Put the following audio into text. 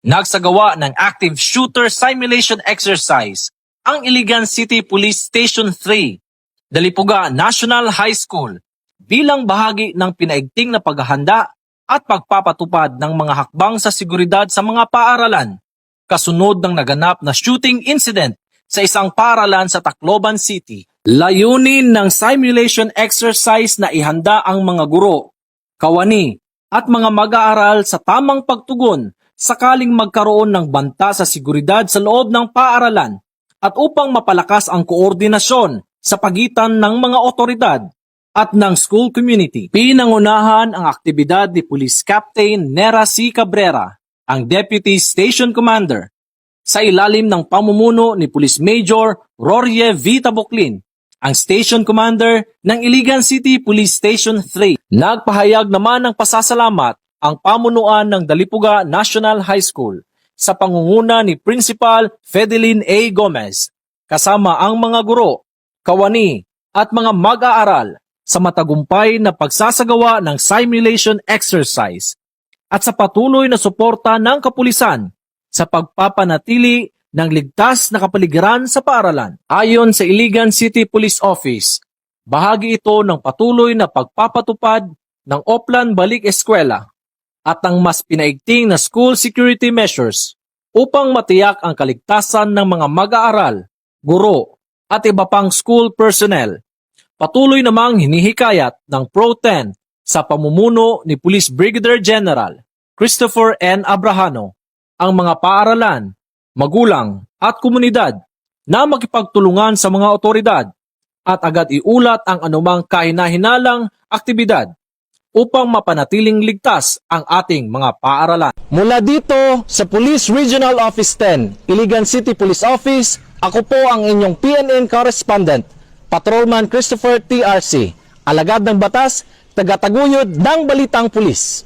Nagsagawa ng active shooter simulation exercise ang Iligan City Police Station 3, Dalipuga National High School bilang bahagi ng pinaigting na paghahanda at pagpapatupad ng mga hakbang sa seguridad sa mga paaralan, kasunod ng naganap na shooting incident sa isang paaralan sa Tacloban City. Layunin ng simulation exercise na ihanda ang mga guro, kawani at mga mag-aaral sa tamang pagtugon sakaling magkaroon ng banta sa seguridad sa loob ng paaralan at upang mapalakas ang koordinasyon sa pagitan ng mga otoridad at ng school community. Pinangunahan ang aktibidad ni Police Captain Nera C. Cabrera, ang Deputy Station Commander, sa ilalim ng pamumuno ni Police Major Rorie V. Taboclin, ang Station Commander ng Iligan City Police Station 3. Nagpahayag naman ng pasasalamat ang pamunuan ng Dalipuga National High School sa pangunguna ni Principal Fedelin A. Gomez, kasama ang mga guro, kawani at mga mag-aaral sa matagumpay na pagsasagawa ng simulation exercise at sa patuloy na suporta ng kapulisan sa pagpapanatili ng ligtas na kapaligiran sa paaralan. Ayon sa Iligan City Police Office, bahagi ito ng patuloy na pagpapatupad ng Oplan Balik Eskwela at ng mas pinaigting na school security measures upang matiyak ang kaligtasan ng mga mag-aaral, guro at iba pang school personnel. Patuloy namang hinihikayat ng Pro-10 sa pamumuno ni Police Brigadier General Christopher N. Abrahano ang mga paaralan, magulang at komunidad na makipagtulungan sa mga otoridad at agad iulat ang anumang kahinahinalang aktibidad upang mapanatiling ligtas ang ating mga paaralan. Mula dito sa Police Regional Office 10, Iligan City Police Office, ako po ang inyong PNN correspondent, Patrolman Christopher T.R.C., alagad ng batas, tagataguyod ng Balitang Pulis.